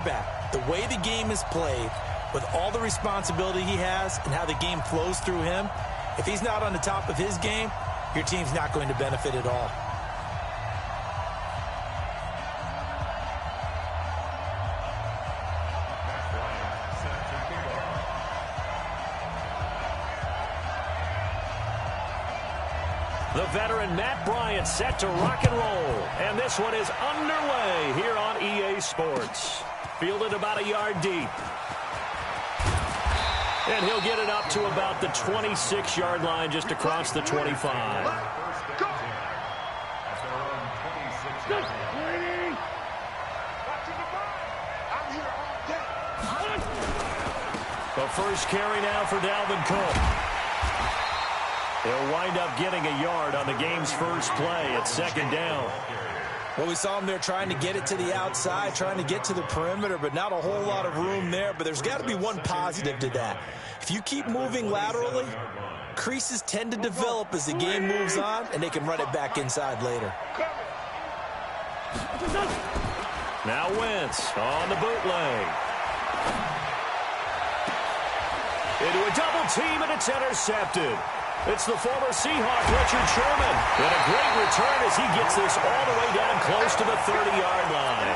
back, the way the game is played, with all the responsibility he has and how the game flows through him, if he's not on the top of his game, your team's not going to benefit at all. The veteran Matt Bryant set to rock and roll. And this one is underway here on EA Sports. Fielded about a yard deep. And he'll get it up to about the 26-yard line, just across the 25. The first carry now for Dalvin Cook. He'll wind up getting a yard on the game's first play at second down. Well, we saw him there trying to get it to the outside, trying to get to the perimeter, but not a whole lot of room there. But there's got to be one positive to that. If you keep moving laterally, creases tend to develop as the game moves on, and they can run it back inside later. Now Wentz on the bootleg. Into a double team, and it's intercepted. It's the former Seahawk, Richard Sherman. And a great return as he gets this all the way down close to the 30-yard line.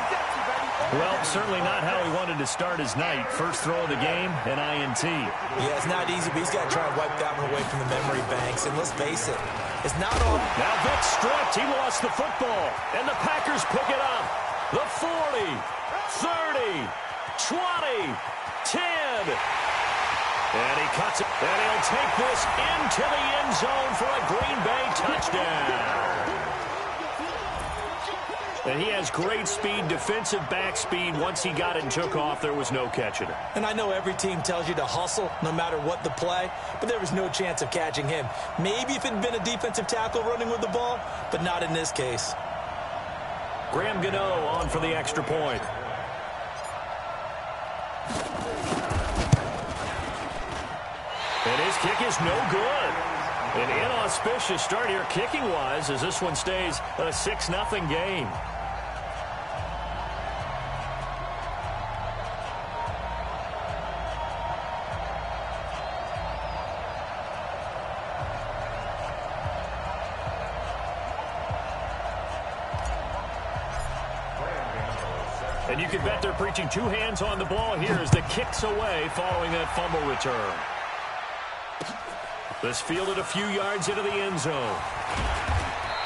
Well, certainly not how he wanted to start his night. First throw of the game, an INT. Yeah, it's not easy, but he's got to try and wipe that one away from the memory banks. And let's face it, it's not all... Now Vic stripped. He lost the football. And the Packers pick it up. The 40, 30, 20, 10... And he cuts it, and he'll take this into the end zone for a Green Bay touchdown. And he has great speed, defensive back speed. Once he got it and took off, there was no catching it. And I know every team tells you to hustle no matter what the play, but there was no chance of catching him. Maybe if it had been a defensive tackle running with the ball, but not in this case. Graham Gano on for the extra point. And his kick is no good. An inauspicious start here kicking-wise as this one stays a 6-0 game. And you can bet they're preaching two hands on the ball here as the kick's away following that fumble return. This fielded a few yards into the end zone.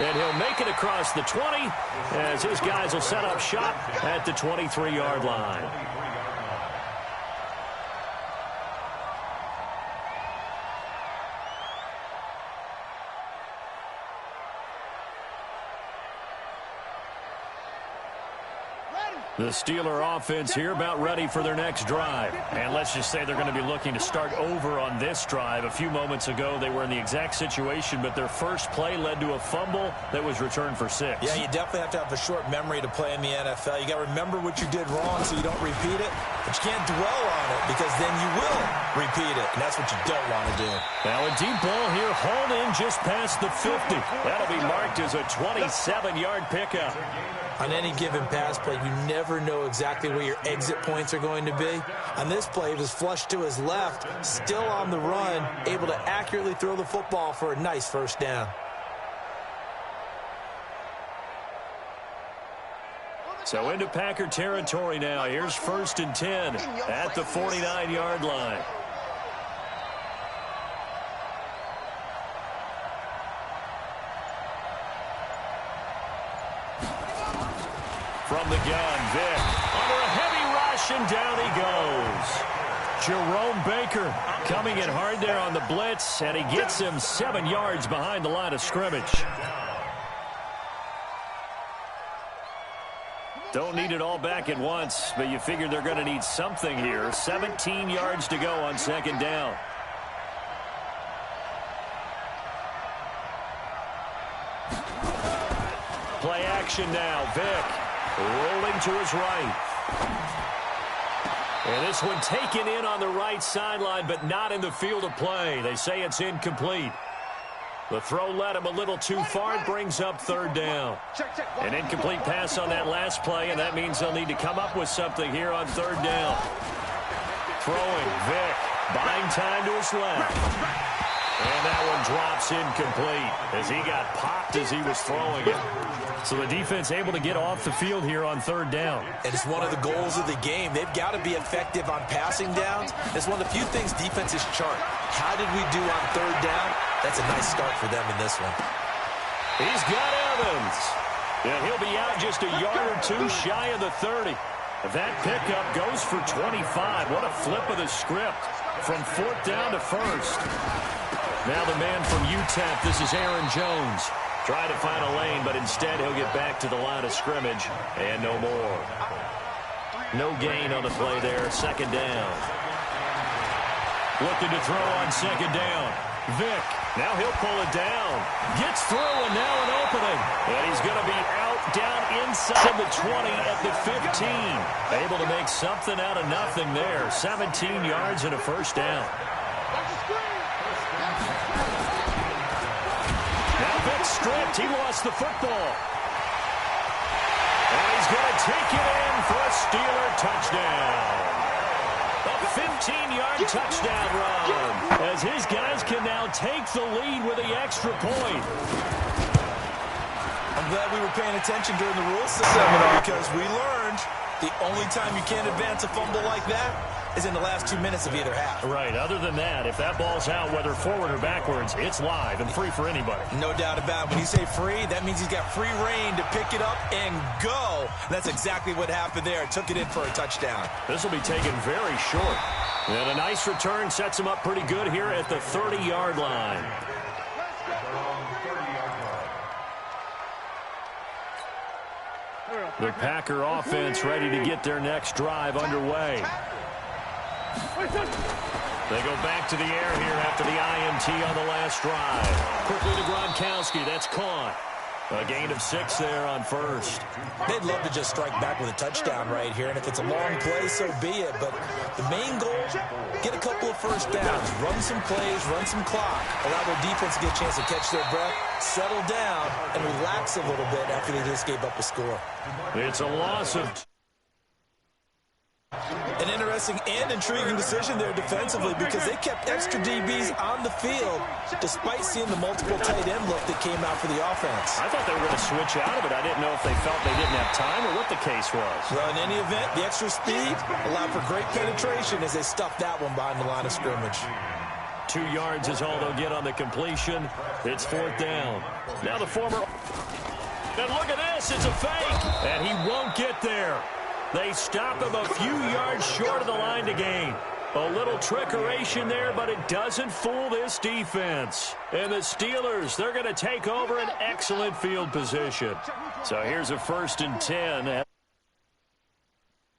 And he'll make it across the 20 as his guys will set up shop at the 23-yard line. The Steeler offense here about ready for their next drive. And let's just say they're going to be looking to start over on this drive. A few moments ago, they were in the exact situation, but their first play led to a fumble that was returned for 6. Yeah, you definitely have to have a short memory to play in the NFL. You got to remember what you did wrong so you don't repeat it, but you can't dwell on it because then you will repeat it, and that's what you don't want to do. Now a deep ball here, hauled in just past the 50. That'll be marked as a 27-yard pickup. On any given pass play, you never know exactly where your exit points are going to be. On this play, it was flushed to his left, still on the run, able to accurately throw the football for a nice first down. So into Packer territory now. Here's 1st and 10 at the 49-yard line. From the gun, Vic under a heavy rush, and down he goes. Jerome Baker coming in hard there on the blitz, and he gets him 7 yards behind the line of scrimmage. Don't need it all back at once, but you figure they're going to need something here. 17 yards to go on second down. Play action now, Vic. Rolling to his right. And this one taken in on the right sideline, but not in the field of play. They say it's incomplete. The throw led him a little too far. It brings up third down. An incomplete pass on that last play, and that means they'll need to come up with something here on third down. Throwing, Vick, buying time to his left. And that one drops incomplete as he got popped as he was throwing it. So the defense able to get off the field here on third down. And it's one of the goals of the game. They've got to be effective on passing downs. It's one of the few things defenses chart. How did we do on third down? That's a nice start for them in this one. He's got Evans. And he'll be out just a yard or two shy of the 30. That pickup goes for 25. What a flip of the script from fourth down to first. Now the man from UTEP, this is Aaron Jones. Trying to find a lane, but instead he'll get back to the line of scrimmage. And no more. No gain on the play there. Second down. Looking to throw on second down. Vick. Now he'll pull it down. Gets through, and now an opening. And he's going to be out down inside the 20 at the 15. Able to make something out of nothing there. 17 yards and a first down. Now Vick stripped. He lost the football. And he's going to take it in for a Steeler touchdown. A 15-yard touchdown run as his guys can now take the lead with the extra point. I'm glad we were paying attention during the rules seminar because we learned the only time you can't advance a fumble like that is in the last 2 minutes of either half. Right. Other than that, if that ball's out, whether forward or backwards, it's live and free for anybody. No doubt about it. When you say free, that means he's got free reign to pick it up and go. That's exactly what happened there. Took it in for a touchdown. This will be taken very short. And a nice return sets him up pretty good here at the 30-yard line. The Packer offense ready to get their next drive underway. They go back to the air here after the INT on the last drive. Quickly to Gronkowski. That's caught. A gain of 6 there on first. They'd love to just strike back with a touchdown right here, and if it's a long play, so be it. But the main goal, get a couple of first downs, run some plays, run some clock, allow their defense to get a chance to catch their breath, settle down, and relax a little bit after they just gave up a score. It's a loss of... An interesting and intriguing decision there defensively because they kept extra DBs on the field despite seeing the multiple tight end look that came out for the offense. I thought they were going to switch out of it. I didn't know if they felt they didn't have time or what the case was. Well, in any event, the extra speed allowed for great penetration as they stuffed that one behind the line of scrimmage. 2 yards is all they'll get on the completion. It's fourth down. Now the former... And look at this. It's a fake. And he won't get there. They stop him a few yards short of the line to gain. A little trickeration there, but it doesn't fool this defense. And the Steelers, they're going to take over an excellent field position. So here's a 1st and 10.